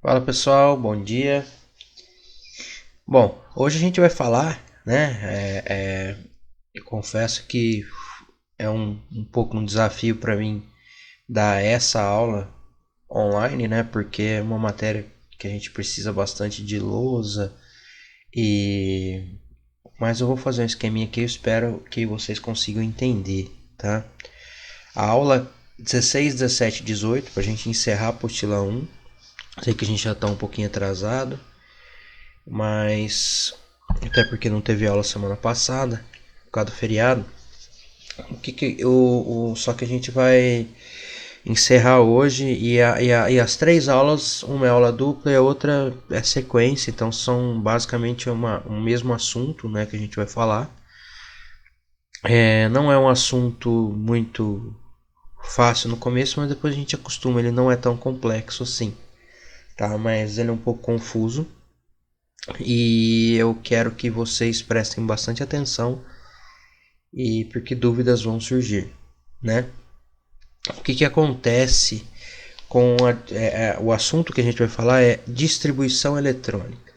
Fala pessoal, bom dia. Bom, hoje a gente vai falar, né? Eu confesso que é um pouco um desafio para mim dar essa aula online, né? Porque é uma matéria que a gente precisa bastante de lousa e mas eu vou fazer um esqueminha aqui, eu espero que vocês consigam entender, tá? A aula 16, 17 e 18 para a gente encerrar a apostila 1. Sei que a gente já está um pouquinho atrasado, mas até porque não teve aula semana passada, por causa do feriado. Só que a gente vai encerrar hoje e as três aulas, uma é aula dupla e a outra é sequência, então são basicamente um mesmo assunto, né, que a gente vai falar. Não é um assunto muito fácil no começo, mas depois a gente acostuma, ele não é tão complexo assim, tá? Mas ele é um pouco confuso e eu quero que vocês prestem bastante atenção e porque dúvidas vão surgir, né? O que acontece com o assunto que a gente vai falar é distribuição eletrônica.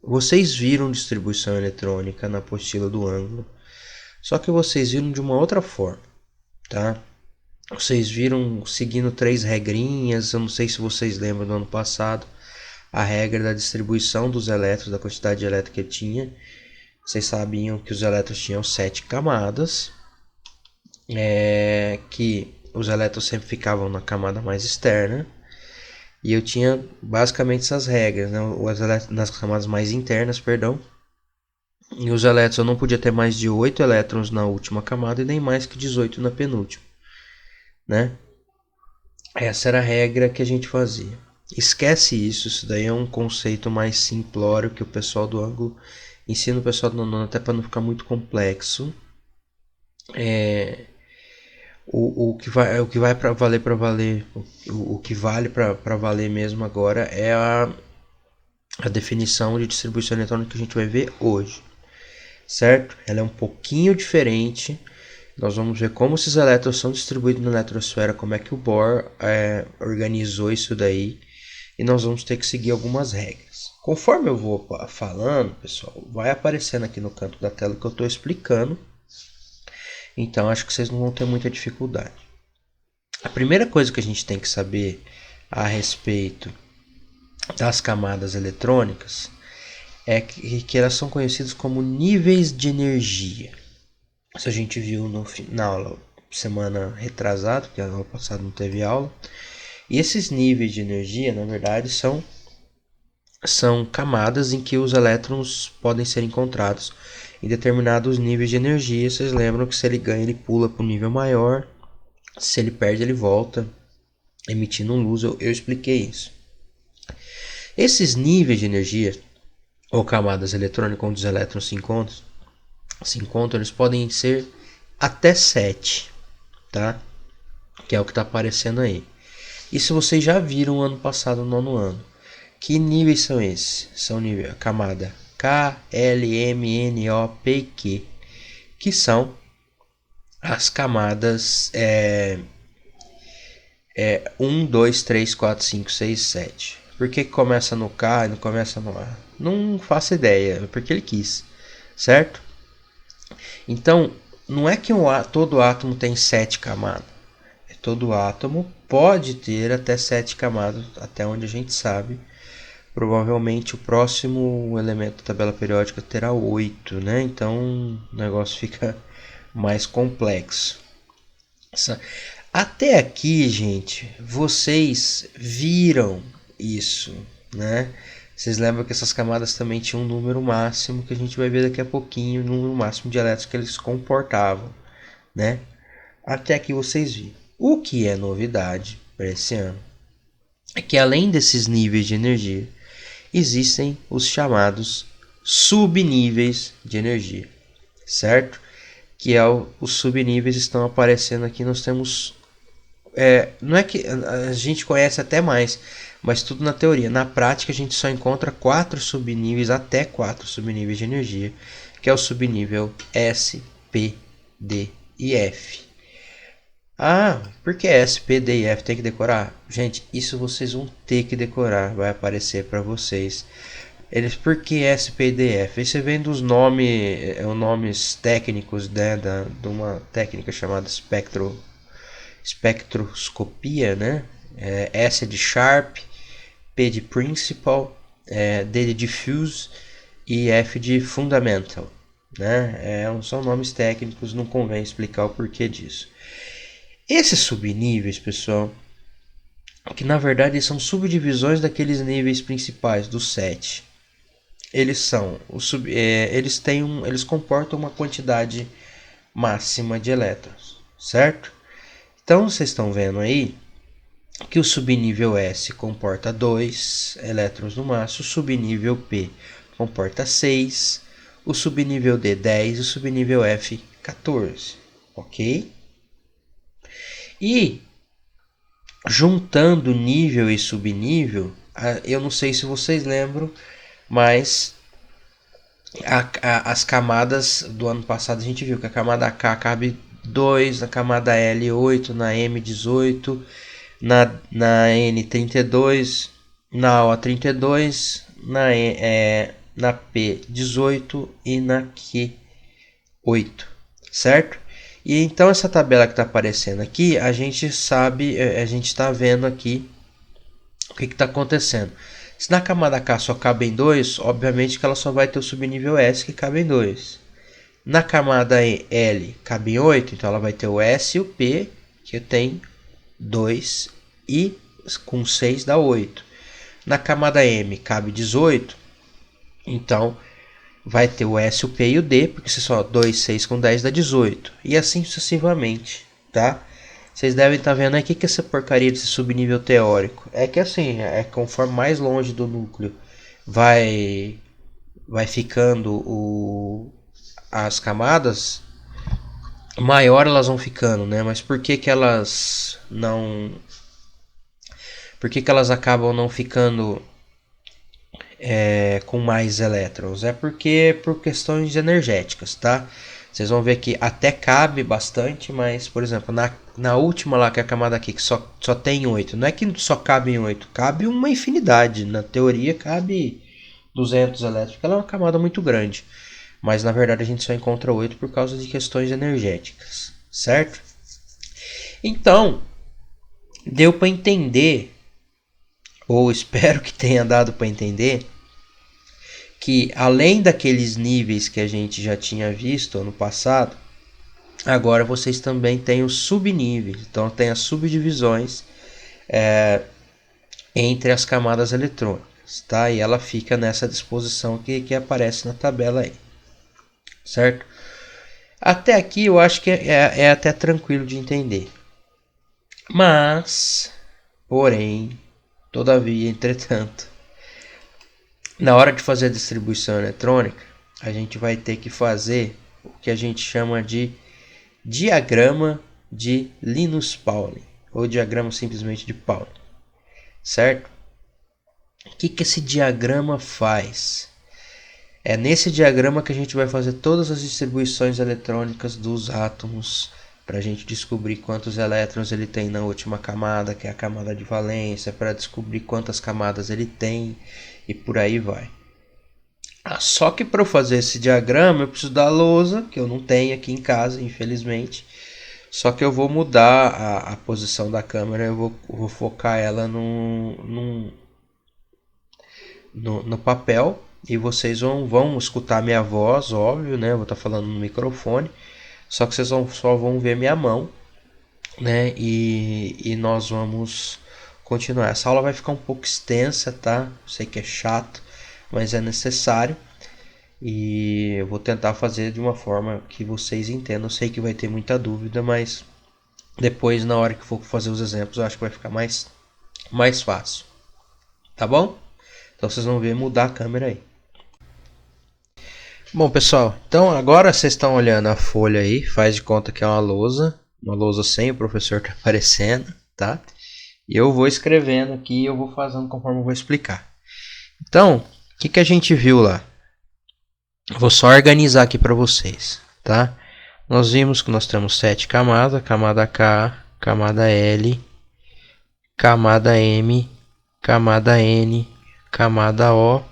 Vocês viram distribuição eletrônica na apostila do ângulo, só que vocês viram de uma outra forma, tá? Vocês viram seguindo três regrinhas, eu não sei se vocês lembram do ano passado, a regra da distribuição dos elétrons, da quantidade de elétrons que tinha. Vocês sabiam que os elétrons tinham 7 camadas, que os elétrons sempre ficavam na camada mais externa, e eu tinha basicamente essas regras, né? Os elétrons nas camadas mais internas, perdão, e os elétrons eu não podia ter mais de 8 elétrons na última camada e nem mais que 18 na penúltima, né? Essa era a regra que a gente fazia. Esquece isso, isso daí é um conceito mais simplório que o pessoal do ângulo ensina o pessoal do nono, até para não ficar muito complexo. O que vai para valer, o que vale para valer mesmo agora é a definição de distribuição eletrônica que a gente vai ver hoje, certo? Ela é um pouquinho diferente. Nós vamos ver como esses elétrons são distribuídos na eletrosfera, como é que o Bohr organizou isso daí, e nós vamos ter que seguir algumas regras. Conforme eu vou falando, pessoal, vai aparecendo aqui no canto da tela que eu estou explicando, então acho que vocês não vão ter muita dificuldade. A primeira coisa que a gente tem que saber a respeito das camadas eletrônicas é que elas são conhecidas como níveis de energia. Isso a gente viu na aula semana retrasada, porque a aula passada não teve aula. E esses níveis de energia, na verdade, são camadas em que os elétrons podem ser encontrados em determinados níveis de energia. Vocês lembram que se ele ganha, ele pula para um nível maior. Se ele perde, ele volta emitindo luz. Eu expliquei isso. Esses níveis de energia, ou camadas eletrônicas onde os elétrons se encontram, eles podem ser até 7, tá? Que é o que está aparecendo aí. Isso vocês já viram ano passado, no nono ano. Que níveis são esses? São nível, a camada K, L, M, N, O, P e Q, que são as camadas 1, 2, 3, 4, 5, 6, 7. Por que começa no K e não começa no A? Não faço ideia, porque ele quis, certo? Então, não é que todo átomo tem 7 camadas. Todo átomo pode ter até 7 camadas, até onde a gente sabe. Provavelmente o próximo elemento da tabela periódica terá 8, né? Então o negócio fica mais complexo. Até aqui, gente, vocês viram isso, né? Vocês lembram que essas camadas também tinham um número máximo, que a gente vai ver daqui a pouquinho, o número máximo de elétrons que eles comportavam, né? Até aqui vocês viram. O que é novidade para esse ano é que além desses níveis de energia, existem os chamados subníveis de energia, certo? Que os subníveis estão aparecendo aqui. Nós temos não é que a gente conhece até mais, mas tudo na teoria. Na prática a gente só encontra 4 subníveis, até 4 subníveis de energia, que é o subnível S, P, D e F. Ah, por que S, P, D e F tem que decorar? Gente, isso vocês vão ter que decorar, vai aparecer para vocês. Eles, por que S, P, D, F? Isso vem dos nomes técnicos, né, de uma técnica chamada espectroscopia, né? S é de Sharp, P de Principal, D de Diffuse e F de Fundamental, né? São nomes técnicos, não convém explicar o porquê disso. Esses subníveis, pessoal, que na verdade são subdivisões daqueles níveis principais, dos 7. Eles eles comportam uma quantidade máxima de elétrons, certo? Então vocês estão vendo aí que o subnível S comporta 2 elétrons no máximo, o subnível P comporta 6, o subnível D 10 e o subnível F 14, ok? E juntando nível e subnível, eu não sei se vocês lembram, mas as camadas do ano passado a gente viu que a camada K cabe 2, na camada L 8, na M 18, na N 32, na O 32, na P 18 e na Q 8, certo? E então essa tabela que está aparecendo aqui, a gente sabe, a gente está vendo aqui o que está acontecendo. Se na camada K só cabem 2, obviamente que ela só vai ter o subnível S que cabe em 2. Na camada L cabe 8, então ela vai ter o S e o P, que tem 2 e com 6 dá 8. Na camada M cabe 18, então vai ter o S, o P e o D, porque se só 2, 6 com 10 dá 18. E assim sucessivamente, tá? Vocês devem estar vendo aqui que essa porcaria desse subnível teórico é que assim, conforme mais longe do núcleo vai ficando as camadas, maior elas vão ficando, né? Mas por que elas não... Por que elas acabam não ficando com mais elétrons? É porque por questões energéticas, tá? Vocês vão ver que até cabe bastante, mas, por exemplo, na última lá, que é a camada aqui, que só tem 8, não é que só cabe em 8, cabe uma infinidade. Na teoria cabe 200 elétrons, porque ela é uma camada muito grande. Mas, na verdade, a gente só encontra 8 por causa de questões energéticas, certo? Então, deu para entender, ou espero que tenha dado para entender, que além daqueles níveis que a gente já tinha visto ano passado, agora vocês também têm os subníveis, então tem as subdivisões entre as camadas eletrônicas, tá? E ela fica nessa disposição que aparece na tabela aí, certo? Até aqui eu acho que é até tranquilo de entender, mas, porém, todavia, entretanto, na hora de fazer a distribuição eletrônica, a gente vai ter que fazer o que a gente chama de diagrama de Linus-Pauling, ou diagrama simplesmente de Pauling, certo? O que esse diagrama faz? É nesse diagrama que a gente vai fazer todas as distribuições eletrônicas dos átomos, para a gente descobrir quantos elétrons ele tem na última camada, que é a camada de valência, para descobrir quantas camadas ele tem, e por aí vai. Só que para eu fazer esse diagrama eu preciso da lousa, que eu não tenho aqui em casa, infelizmente. Só que eu vou mudar a posição da câmera, eu vou focar ela no papel, e vocês vão escutar minha voz, óbvio, né? Eu vou estar falando no microfone, só que vocês só vão ver minha mão, né? E nós vamos continuar. Essa aula vai ficar um pouco extensa, tá? Sei que é chato, mas é necessário. E eu vou tentar fazer de uma forma que vocês entendam. Eu sei que vai ter muita dúvida, mas depois, na hora que for fazer os exemplos, eu acho que vai ficar mais fácil. Tá bom? Então vocês vão ver mudar a câmera aí. Bom, pessoal, então agora vocês estão olhando a folha aí. Faz de conta que é uma lousa sem o professor tá aparecendo, tá? E eu vou escrevendo aqui, eu vou fazendo conforme eu vou explicar. Então, o que a gente viu lá? Vou só organizar aqui para vocês, tá? Nós vimos que nós temos 7 camadas, camada K, camada L, camada M, camada N, camada O,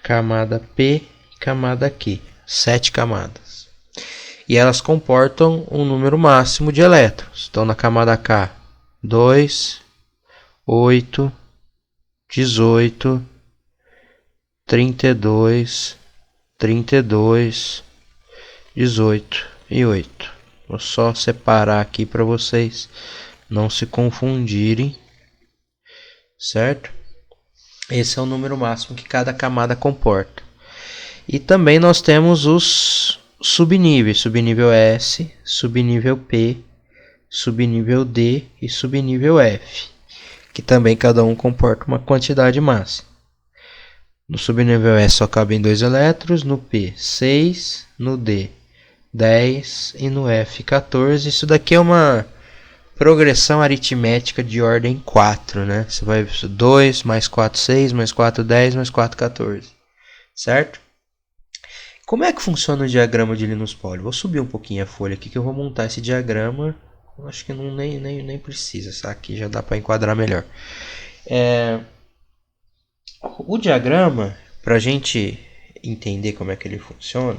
camada P, camada Q. 7 camadas. E elas comportam um número máximo de elétrons. Então, na camada K, 2, 8, 18, 32, 32, 18 e 8. Vou só separar aqui para vocês não se confundirem, certo? Esse é o número máximo que cada camada comporta. E também nós temos os subníveis, subnível S, subnível P, subnível D e subnível F, que também cada um comporta uma quantidade máxima. No subnível S só cabem 2 elétrons, no P 6, no D 10 e no F 14. Isso daqui é uma progressão aritmética de ordem 4, né? Você vai 2 mais 4, 6, mais 4, 10, mais 4, 14, certo? Como é que funciona o diagrama de Linus Pauling? Vou subir um pouquinho a folha aqui que eu vou montar esse diagrama. Eu acho que nem precisa, tá? Aqui já dá para enquadrar melhor. O diagrama, para a gente entender como é que ele funciona,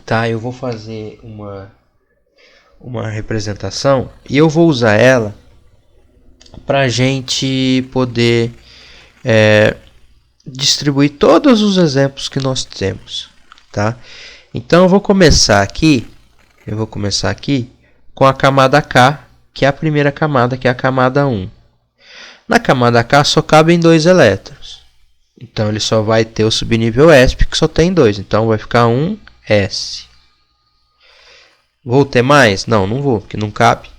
tá? Eu vou fazer uma representação e eu vou usar ela para a gente poder distribuir todos os exemplos que nós temos, tá? Então eu vou começar aqui com a camada K, que é a primeira camada, que é a camada 1. Na camada K só cabem 2 elétrons. Então ele só vai ter o subnível S, que só tem 2. Então vai ficar 1s. Vou ter mais? Não vou, porque não cabe.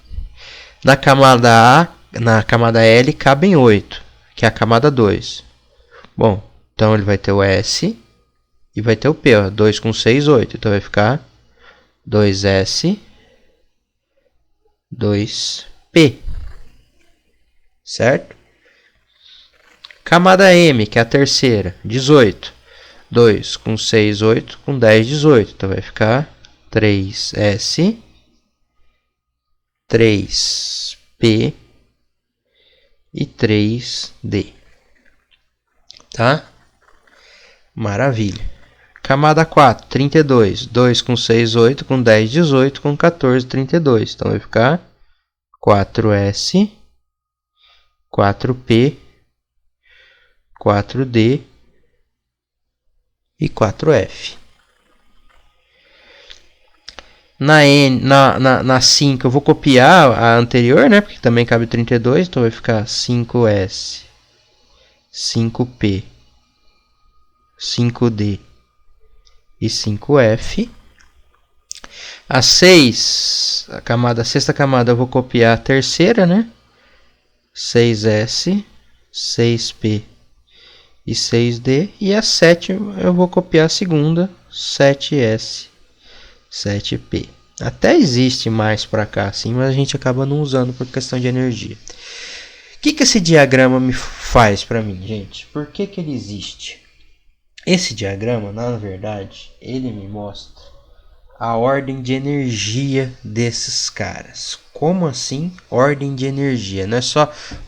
Na camada L cabem 8, que é a camada 2. Bom, então ele vai ter o S e vai ter o P. Ó, 2 com 6, 8. Então vai ficar 2S, 2P. Certo? Camada M, que é a terceira, 18. 2 com 6, 8. Com 10, 18. Então vai ficar 3S, 3P e 3D. Tá? Maravilha. Camada 4, 32. 2 com 6, 8. Com 10, 18. Com 14, 32. Então vai ficar 4S, 4P, 4D e 4F. Na 5 eu vou copiar a anterior, né? Porque também cabe 32. Então vai ficar 5S, 5P, 5D e 5F. A 6, a sexta camada, eu vou copiar a terceira, né? 6S, 6P e 6D. E a 7 eu vou copiar a segunda, 7S, 7P. Até existe mais para cá, assim, mas a gente acaba não usando por questão de energia. O que esse diagrama me faz para mim, gente? Por que ele existe? Esse diagrama, na verdade, ele me mostra a ordem de energia desses caras. Como assim ordem de energia?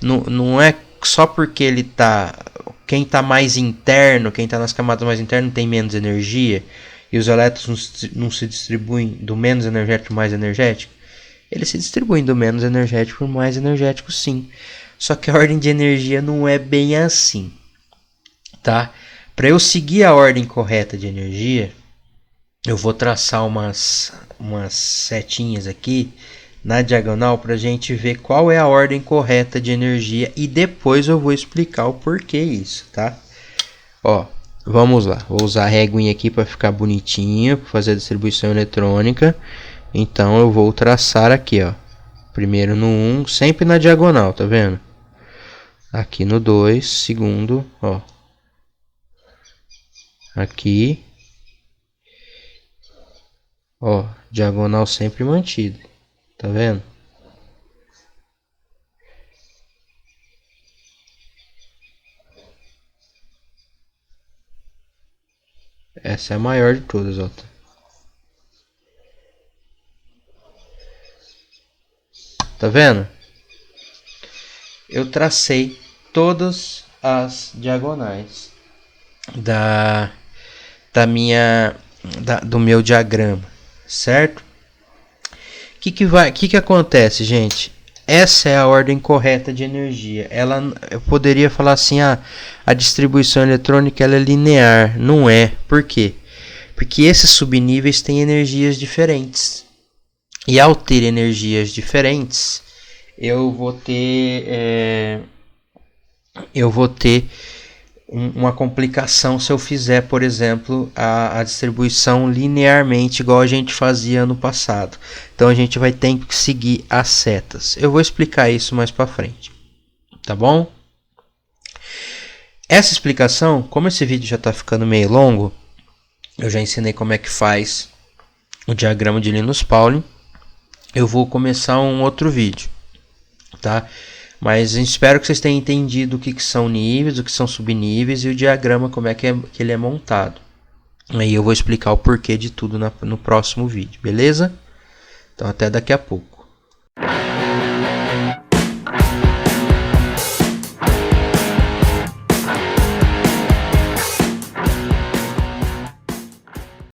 Não é só porque ele tá... Quem está mais interno, quem está nas camadas mais internas tem menos energia e os elétrons não se distribuem do menos energético para o mais energético. Eles se distribuem do menos energético para o mais energético, sim. Só que a ordem de energia não é bem assim, tá? Para eu seguir a ordem correta de energia, eu vou traçar umas setinhas aqui na diagonal para a gente ver qual é a ordem correta de energia e depois eu vou explicar o porquê isso, tá? Ó, vamos lá. Vou usar a réguinha aqui para ficar bonitinho, para fazer a distribuição eletrônica. Então eu vou traçar aqui, ó. Primeiro no 1, sempre na diagonal, tá vendo? Aqui no 2, segundo, ó. Aqui. Ó, diagonal sempre mantida. Tá vendo? Essa é a maior de todas, ó. Tá vendo? Eu tracei todas as diagonais do meu diagrama, certo? Que acontece, gente? Essa é a ordem correta de energia. Eu poderia falar assim, a distribuição eletrônica ela é linear. Não é. Por quê? Porque esses subníveis têm energias diferentes. E ao ter energias diferentes, eu vou ter uma complicação se eu fizer, por exemplo, a distribuição linearmente igual a gente fazia no passado. Então a gente vai ter que seguir as setas. Eu vou explicar isso mais para frente, tá bom? Essa explicação, como esse vídeo já está ficando meio longo, eu já ensinei como é que faz o diagrama de Linus Pauling. Eu vou começar um outro vídeo, tá? Mas espero que vocês tenham entendido o que são níveis, o que são subníveis e o diagrama, como é que ele é montado. Aí eu vou explicar o porquê de tudo no próximo vídeo, beleza? Então até daqui a pouco.